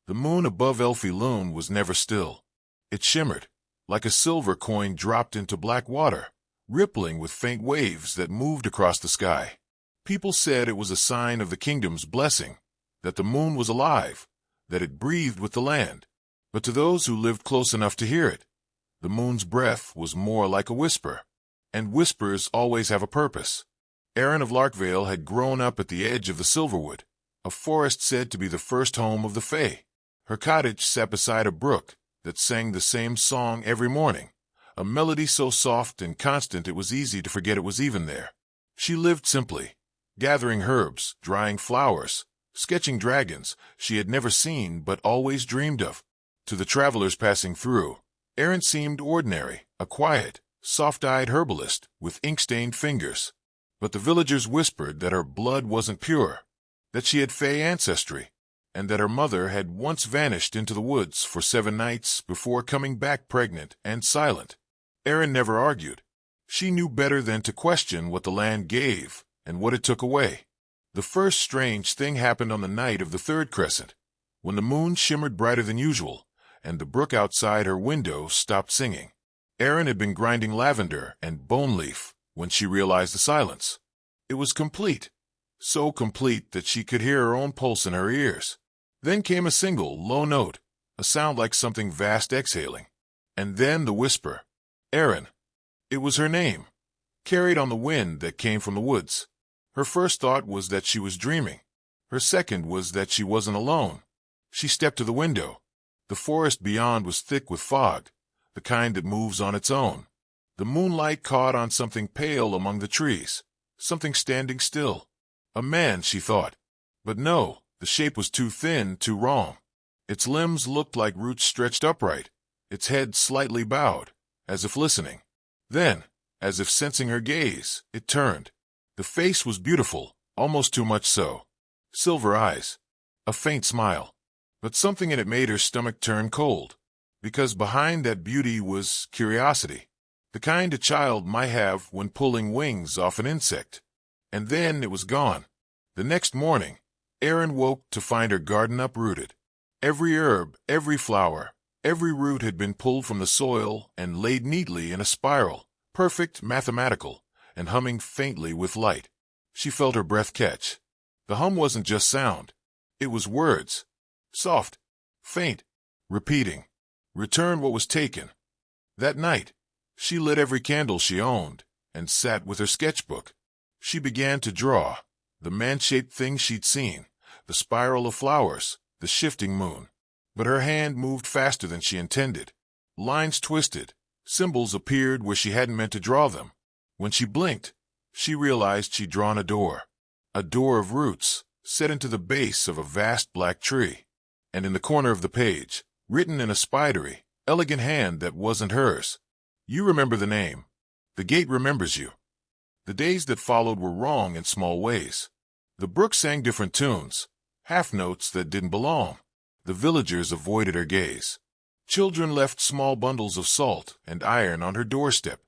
The moon above Elfae Lune was never still. It shimmered, like a silver coin dropped into black water, rippling with faint waves that moved across the sky. People said it was a sign of the kingdom's blessing, that the moon was alive, that it breathed with the land. But to those who lived close enough to hear it, the moon's breath was more like a whisper. And whispers always have a purpose. Aerin of Larkvale had grown up at the edge of the Silverwood, a forest said to be the first home of the Fae. Her cottage sat beside a brook that sang the same song every morning, a melody so soft and constant it was easy to forget it was even there. She lived simply, gathering herbs, drying flowers, sketching dragons she had never seen but always dreamed of. To the travelers passing through, Aerin seemed ordinary, a quiet, soft-eyed herbalist with ink-stained fingers. But the villagers whispered that her blood wasn't pure, that she had Fae ancestry, and that her mother had once vanished into the woods for 7 nights before coming back pregnant and silent. Aerin never argued. She knew better than to question what the land gave and what it took away. The first strange thing happened on the night of the 3rd crescent, when the moon shimmered brighter than usual, and the brook outside her window stopped singing. Aerin had been grinding lavender and bone leaf when she realized the silence. It was complete, so complete that she could hear her own pulse in her ears. Then came a single, low note, a sound like something vast exhaling. And then the whisper. Aerin. It was her name, carried on the wind that came from the woods. Her first thought was that she was dreaming. Her second was that she wasn't alone. She stepped to the window. The forest beyond was thick with fog, the kind that moves on its own. The moonlight caught on something pale among the trees, something standing still. A man, she thought. But no, the shape was too thin, too wrong. Its limbs looked like roots stretched upright, its head slightly bowed, as if listening. Then, as if sensing her gaze, it turned. The face was beautiful, almost too much so. Silver eyes, a faint smile. But something in it made her stomach turn cold, because behind that beauty was curiosity, the kind a child might have when pulling wings off an insect. And then it was gone. The next morning, Aerin woke to find her garden uprooted. Every herb, every flower, every root had been pulled from the soil and laid neatly in a spiral, perfect, mathematical, and humming faintly with light. She felt her breath catch. The hum wasn't just sound. It was words. Soft, faint, repeating. Return what was taken. That night, she lit every candle she owned and sat with her sketchbook. She began to draw, the man-shaped thing she'd seen, the spiral of flowers, the shifting moon. But her hand moved faster than she intended. Lines twisted, symbols appeared where she hadn't meant to draw them. When she blinked, she realized she'd drawn a door of roots, set into the base of a vast black tree. And in the corner of the page, written in a spidery, elegant hand that wasn't hers, "You remember the name. The gate remembers you." The days that followed were wrong in small ways. The brook sang different tunes, half notes that didn't belong. The villagers avoided her gaze. Children left small bundles of salt and iron on her doorstep.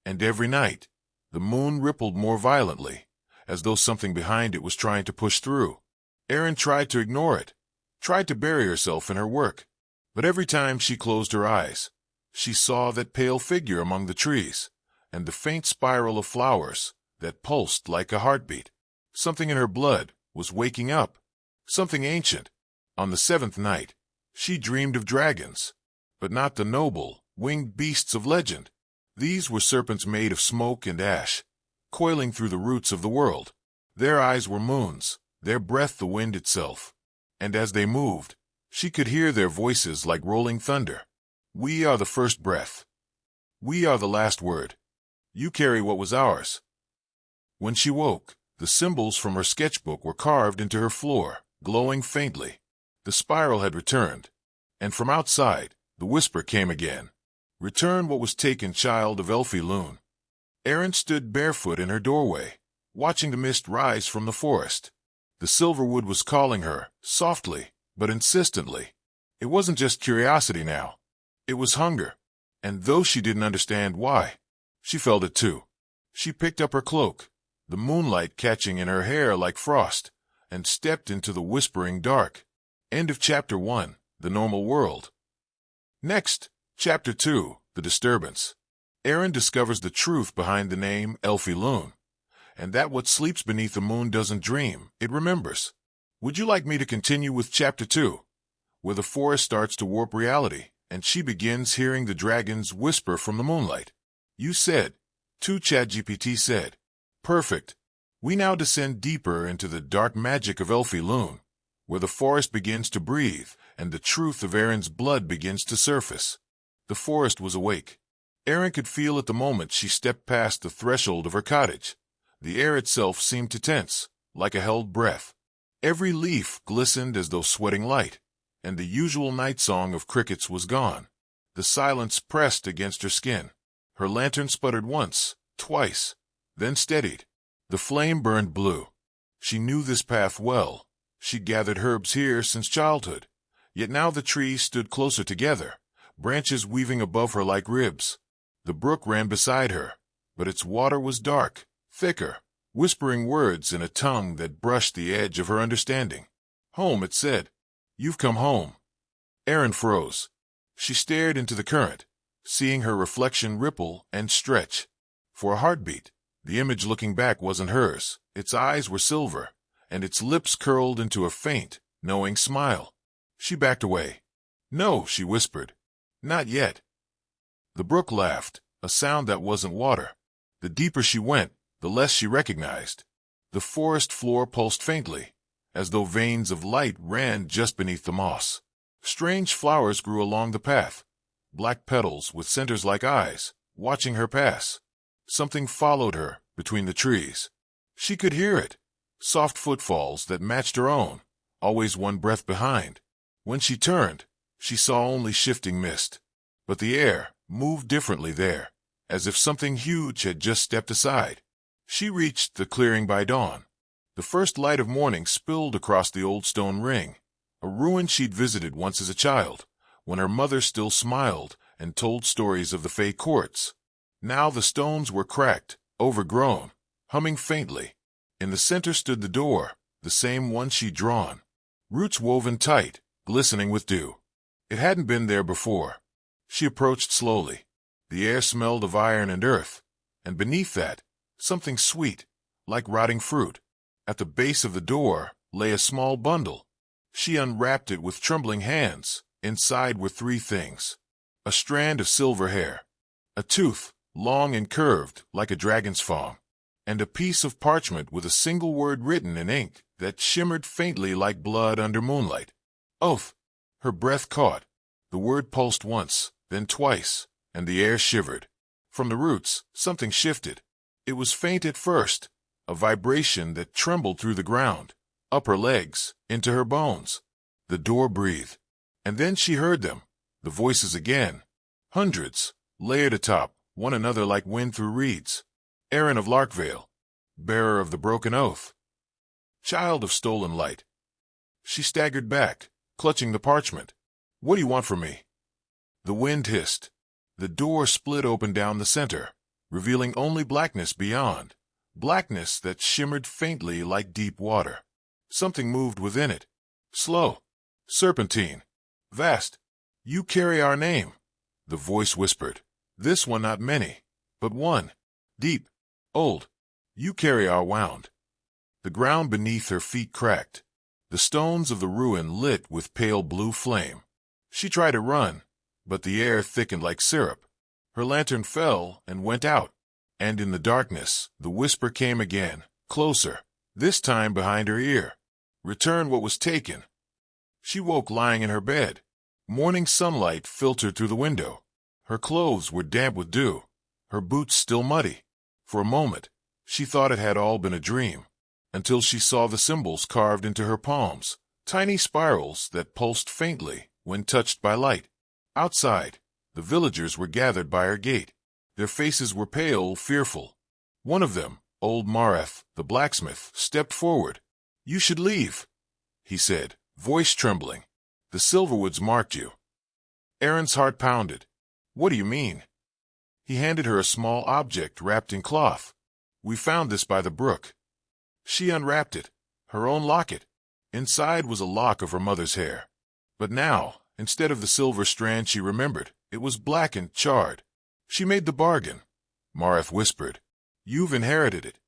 And every night, the moon rippled more violently, as though something behind it was trying to push through. Aerin tried to ignore it, tried to bury herself in her work. But every time she closed her eyes, she saw that pale figure among the trees, and the faint spiral of flowers that pulsed like a heartbeat. Something in her blood was waking up, something ancient. On the 7th night, she dreamed of dragons, but not the noble, winged beasts of legend. These were serpents made of smoke and ash, coiling through the roots of the world. Their eyes were moons, their breath the wind itself. And as they moved, she could hear their voices like rolling thunder. "We are the first breath. We are the last word. You carry what was ours." When she woke, the symbols from her sketchbook were carved into her floor, glowing faintly. The spiral had returned, and from outside, the whisper came again. "Return what was taken, child of Elfae Lune." Aerin stood barefoot in her doorway, watching the mist rise from the forest. The Silverwood was calling her, softly, but insistently. It wasn't just curiosity now. It was hunger. And though she didn't understand why, she felt it too. She picked up her cloak, the moonlight catching in her hair like frost, and stepped into the whispering dark. End of Chapter 1. the normal world. Next, Chapter 2, The Disturbance. Aerin discovers the truth behind the name Elfae Lune, and that what sleeps beneath the moon doesn't dream, it remembers. Would you like me to continue with Chapter 2, where the forest starts to warp reality, and she begins hearing the dragons whisper from the moonlight? You said, ChatGPT said. Perfect. We now descend deeper into the dark magic of Elfae Lune, where the forest begins to breathe, and the truth of Aerin's blood begins to surface. The forest was awake. Aerin could feel it the moment she stepped past the threshold of her cottage. The air itself seemed to tense, like a held breath. Every leaf glistened as though sweating light, and the usual night song of crickets was gone. The silence pressed against her skin. Her lantern sputtered once, twice, then steadied. The flame burned blue. She knew this path well. She'd gathered herbs here since childhood. Yet now the trees stood closer together, branches weaving above her like ribs. The brook ran beside her, but its water was dark, thicker, whispering words in a tongue that brushed the edge of her understanding. Home, it said. You've come home. Aerin froze. She stared into the current, seeing her reflection ripple and stretch. For a heartbeat, the image looking back wasn't hers. Its eyes were silver, and its lips curled into a faint, knowing smile. She backed away. No, she whispered. Not yet. The brook laughed, a sound that wasn't water. The deeper she went, the less she recognized. The forest floor pulsed faintly, as though veins of light ran just beneath the moss. Strange flowers grew along the path, black petals with centers like eyes, watching her pass. Something followed her between the trees. She could hear it, soft footfalls that matched her own, always one breath behind. When she turned, she saw only shifting mist. But the air moved differently there, as if something huge had just stepped aside. She reached the clearing by dawn. The first light of morning spilled across the old stone ring, a ruin she'd visited once as a child, when her mother still smiled and told stories of the Fae courts. Now the stones were cracked, overgrown, humming faintly. In the center stood the door, the same one she'd drawn, roots woven tight, glistening with dew. It hadn't been there before. She approached slowly. The air smelled of iron and earth, and beneath that, something sweet, like rotting fruit. At the base of the door lay a small bundle. She unwrapped it with trembling hands. Inside were three things: a strand of silver hair, a tooth, long and curved like a dragon's fang, and a piece of parchment with a single word written in ink that shimmered faintly like blood under moonlight. Oath! Her breath caught. The word pulsed once, then twice, and the air shivered. From the roots, something shifted. It was faint at first, a vibration that trembled through the ground, up her legs, into her bones. The door breathed. And then she heard them, the voices again. Hundreds, layered atop one another like wind through reeds. Aerin of Larkvale, bearer of the broken oath, child of stolen light. She staggered back, clutching the parchment. What do you want from me? The wind hissed. The door split open down the center, revealing only blackness beyond, blackness that shimmered faintly like deep water. Something moved within it. Slow, serpentine, vast. You carry our name, the voice whispered. This one not many, but one. Deep, old. You carry our wound. The ground beneath her feet cracked. The stones of the ruin lit with pale blue flame. She tried to run, but the air thickened like syrup. Her lantern fell and went out, and in the darkness the whisper came again, closer, this time behind her ear. Return what was taken. She woke lying in her bed. Morning sunlight filtered through the window. Her clothes were damp with dew, her boots still muddy. For a moment, she thought it had all been a dream, until she saw the symbols carved into her palms, tiny spirals that pulsed faintly when touched by light. Outside, the villagers were gathered by her gate. Their faces were pale, fearful. One of them, old Mareth, the blacksmith, stepped forward. You should leave, he said, voice trembling. The Silverwoods marked you. Aerin's heart pounded. What do you mean? He handed her a small object wrapped in cloth. We found this by the brook. She unwrapped it, her own locket. Inside was a lock of her mother's hair. But now, Instead of the silver strand she remembered, it was black and charred. She made the bargain. Mareth whispered, "You've inherited it."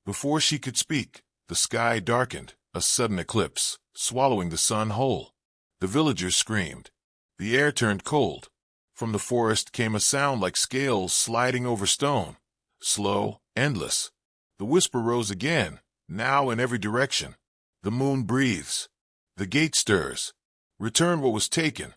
Before she could speak, the sky darkened, a sudden eclipse, swallowing the sun whole. The villagers screamed. The air turned cold. From the forest came a sound like scales sliding over stone. Slow, endless. The whisper rose again, now in every direction. The moon breathes. The gate stirs. Return what was taken.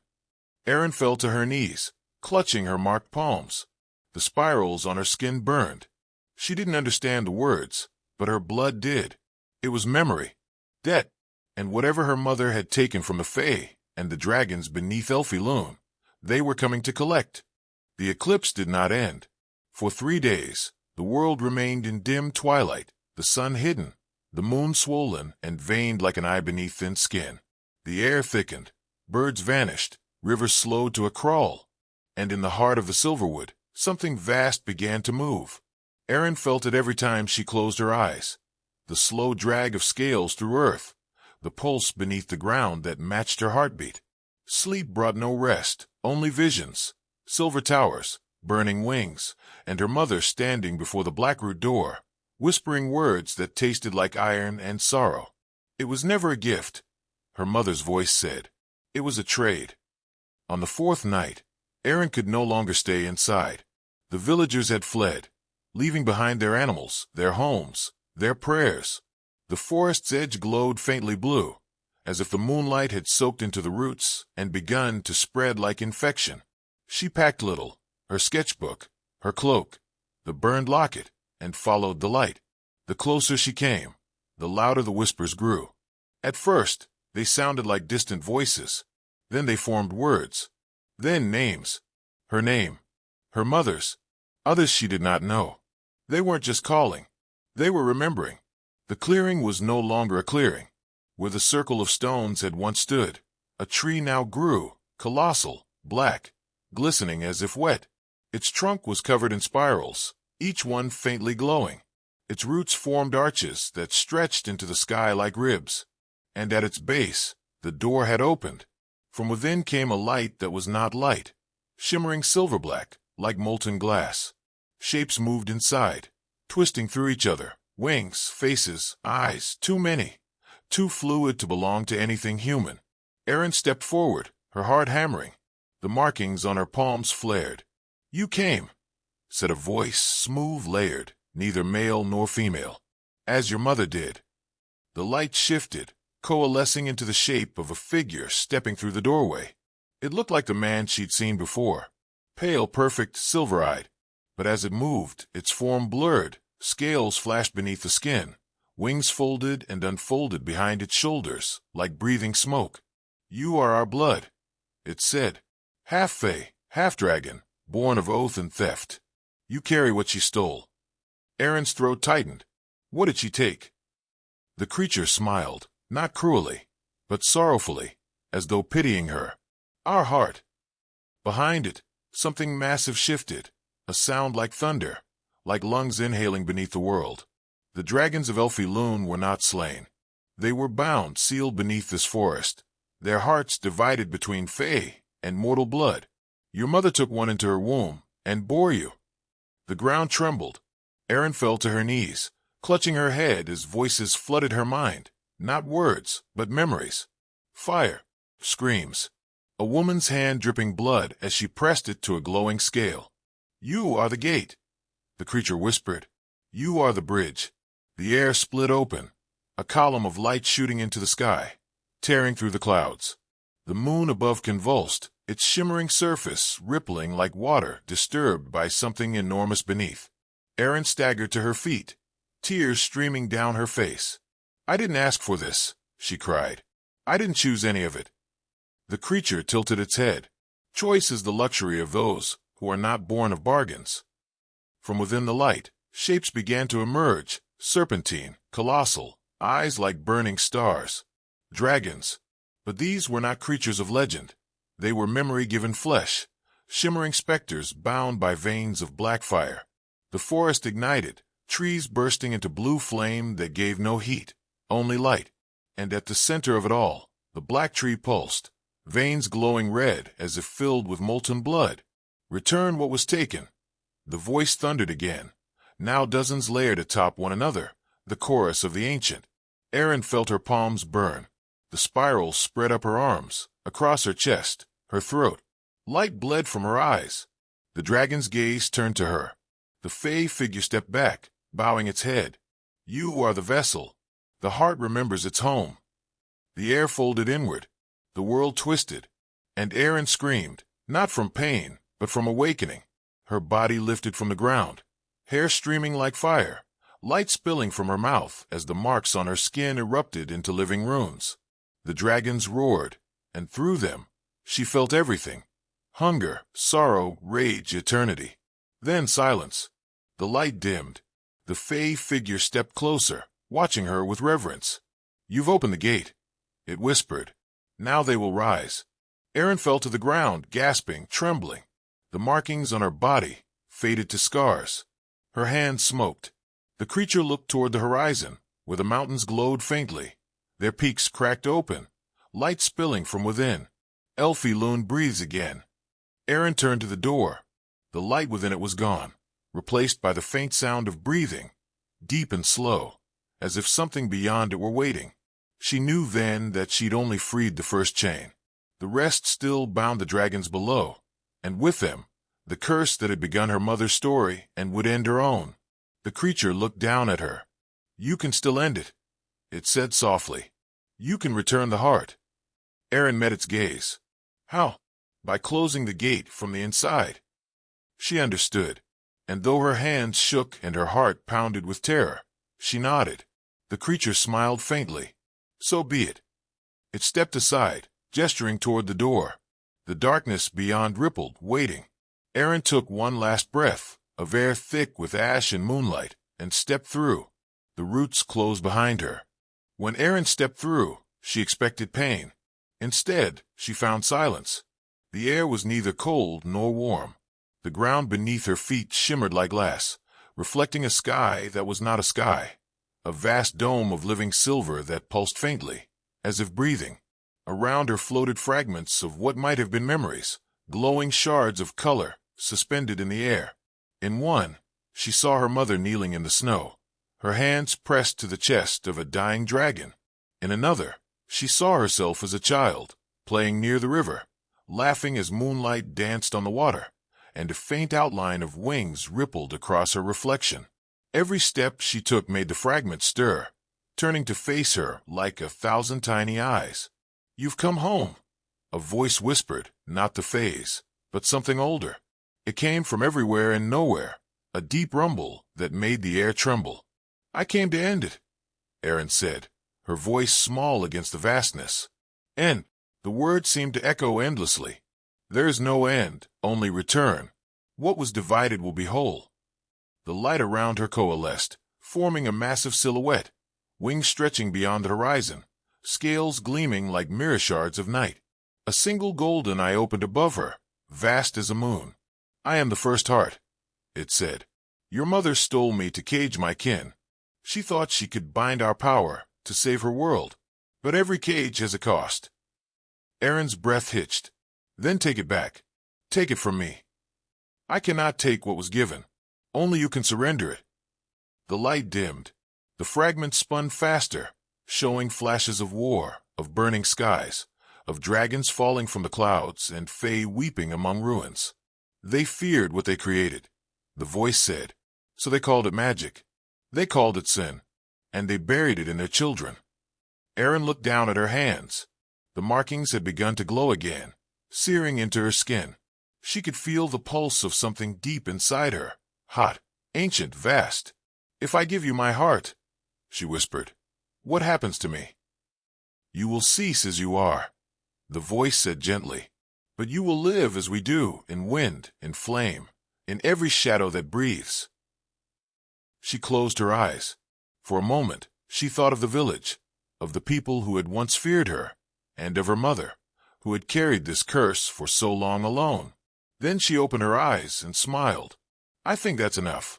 Aerin fell to her knees, clutching her marked palms. The spirals on her skin burned. She didn't understand the words, but her blood did. It was memory, debt, and whatever her mother had taken from the Fae and the dragons beneath Elfae Lune, they were coming to collect. The eclipse did not end. For 3 days, the world remained in dim twilight, the sun hidden, the moon swollen and veined like an eye beneath thin skin. The air thickened, birds vanished, rivers slowed to a crawl, and in the heart of the Silverwood, something vast began to move. Aerin felt it every time she closed her eyes. The slow drag of scales through earth, the pulse beneath the ground that matched her heartbeat. Sleep brought no rest, only visions, silver towers, burning wings, and her mother standing before the blackroot door, whispering words that tasted like iron and sorrow. It was never a gift, her mother's voice said. It was a trade. On the 4th night, Aerin could no longer stay inside. The villagers had fled, leaving behind their animals, their homes, their prayers. The forest's edge glowed faintly blue, as if the moonlight had soaked into the roots and begun to spread like infection. She packed little, her sketchbook, her cloak, the burned locket, and followed the light. The closer she came, the louder the whispers grew. At first, they sounded like distant voices. Then they formed words. Then names. Her name. Her mother's. Others she did not know. They weren't just calling. They were remembering. The clearing was no longer a clearing. Where the circle of stones had once stood, a tree now grew, colossal, black, glistening as if wet. Its trunk was covered in spirals, each one faintly glowing. Its roots formed arches that stretched into the sky like ribs. And at its base, the door had opened. From within came a light that was not light, shimmering silver-black, like molten glass. Shapes moved inside, twisting through each other, wings, faces, eyes, too many, too fluid to belong to anything human. Aerin stepped forward, her heart hammering. The markings on her palms flared. "You came," said a voice, smooth, layered, neither male nor female. "As your mother did." The light shifted, coalescing into the shape of a figure stepping through the doorway. It looked like the man she'd seen before, pale, perfect, silver-eyed. But as it moved, its form blurred, scales flashed beneath the skin, wings folded and unfolded behind its shoulders, like breathing smoke. "You are our blood," it said. "Half Fae, half dragon, born of oath and theft. You carry what she stole." Aerin's throat tightened. What did she take? The creature smiled, not cruelly, but sorrowfully, as though pitying her. "Our heart." Behind it, something massive shifted, a sound like thunder, like lungs inhaling beneath the world. The dragons of Elfae Lune were not slain. They were bound, sealed beneath this forest, their hearts divided between Fae and mortal blood. "Your mother took one into her womb and bore you." The ground trembled. Aerin fell to her knees, clutching her head as voices flooded her mind. Not words, but memories. Fire. Screams. A woman's hand dripping blood as she pressed it to a glowing scale. "You are the gate," the creature whispered. "You are the bridge." The air split open, a column of light shooting into the sky, tearing through the clouds. The moon above convulsed, its shimmering surface rippling like water disturbed by something enormous beneath. Aerin staggered to her feet, tears streaming down her face. "I didn't ask for this," she cried. "I didn't choose any of it." The creature tilted its head. "Choice is the luxury of those who are not born of bargains." From within the light, shapes began to emerge, serpentine, colossal, eyes like burning stars. Dragons. But these were not creatures of legend. They were memory-given flesh, shimmering specters bound by veins of black fire. The forest ignited, trees bursting into blue flame that gave no heat, only light. And at the center of it all, the black tree pulsed, veins glowing red as if filled with molten blood. Return what was taken. The voice thundered again. Now dozens layered atop one another, the chorus of the ancient. Aerin felt her palms burn. The spirals spread up her arms, across her chest, her throat. Light bled from her eyes. The dragon's gaze turned to her. The Fae figure stepped back, bowing its head. You are the vessel. The heart remembers its home. The air folded inward. The world twisted. And Aerin screamed, not from pain, but from awakening. Her body lifted from the ground, hair streaming like fire, light spilling from her mouth as the marks on her skin erupted into living runes. The dragons roared, and through them, she felt everything. Hunger, sorrow, rage, eternity. Then silence. The light dimmed. The Fae figure stepped closer, watching her with reverence. You've opened the gate, it whispered. Now they will rise. Aerin fell to the ground, gasping, trembling. The markings on her body faded to scars. Her hands smoked. The creature looked toward the horizon, where the mountains glowed faintly. Their peaks cracked open, light spilling from within. Elfae Lune breathes again. Aerin turned to the door. The light within it was gone, replaced by the faint sound of breathing, deep and slow, as if something beyond it were waiting. She knew then that she'd only freed the first chain. The rest still bound the dragons below, and with them, the curse that had begun her mother's story and would end her own. The creature looked down at her. You can still end it, it said softly. You can return the heart. Aerin met its gaze. How? By closing the gate from the inside. She understood, and though her hands shook and her heart pounded with terror, she nodded. The creature smiled faintly. So be it. It stepped aside, gesturing toward the door. The darkness beyond rippled, waiting. Aerin took one last breath, of air thick with ash and moonlight, and stepped through. The roots closed behind her. When Aerin stepped through, she expected pain. Instead, she found silence. The air was neither cold nor warm. The ground beneath her feet shimmered like glass, reflecting a sky that was not a sky. A vast dome of living silver that pulsed faintly, as if breathing. Around her floated fragments of what might have been memories, glowing shards of color, suspended in the air. In one, she saw her mother kneeling in the snow, her hands pressed to the chest of a dying dragon. In another, she saw herself as a child, playing near the river, laughing as moonlight danced on the water, and a faint outline of wings rippled across her reflection. Every step she took made the fragments stir, turning to face her like 1,000 tiny eyes. You've come home, a voice whispered, not the Fays, but something older. It came from everywhere and nowhere, a deep rumble that made the air tremble. I came to end it, Aerin said, her voice small against the vastness. End. The word seemed to echo endlessly. There is no end, only return. What was divided will be whole. The light around her coalesced, forming a massive silhouette, wings stretching beyond the horizon, scales gleaming like mirror shards of night. A single golden eye opened above her, vast as a moon. I am the first heart, it said. Your mother stole me to cage my kin. She thought she could bind our power to save her world, but every cage has a cost. Aerin's breath hitched. Then take it back. Take it from me. I cannot take what was given. Only you can surrender it. The light dimmed. The fragments spun faster, showing flashes of war, of burning skies, of dragons falling from the clouds and Fae weeping among ruins. They feared what they created, the voice said, so they called it magic. They called it sin, and they buried it in their children. Aerin looked down at her hands. The markings had begun to glow again, searing into her skin. She could feel the pulse of something deep inside her, hot, ancient, vast. If I give you my heart, she whispered, what happens to me? You will cease as you are, the voice said gently, but you will live as we do, in wind, in flame, in every shadow that breathes. She closed her eyes. For a moment, she thought of the village, of the people who had once feared her, and of her mother, who had carried this curse for so long alone. Then she opened her eyes and smiled. I think that's enough.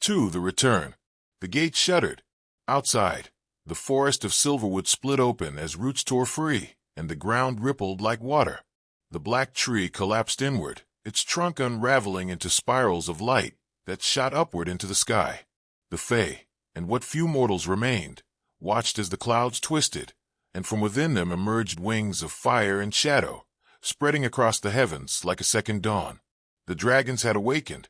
2. The return. The gate shuddered. Outside, the forest of Silverwood split open as roots tore free, and the ground rippled like water. The black tree collapsed inward, its trunk unraveling into spirals of light that shot upward into the sky. The Fae, and what few mortals remained, watched as the clouds twisted, and from within them emerged wings of fire and shadow, spreading across the heavens like a second dawn. The dragons had awakened,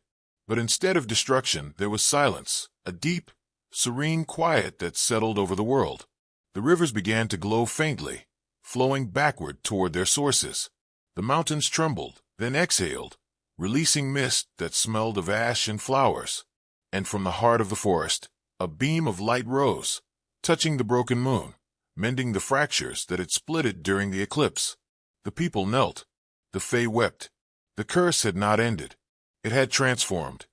but instead of destruction there was silence, a deep, serene quiet that settled over the world. The rivers began to glow faintly, flowing backward toward their sources. The mountains trembled, then exhaled, releasing mist that smelled of ash and flowers. And from the heart of the forest, a beam of light rose, touching the broken moon, mending the fractures that had split it during the eclipse. The people knelt. The Fae wept. The curse had not ended. It had transformed,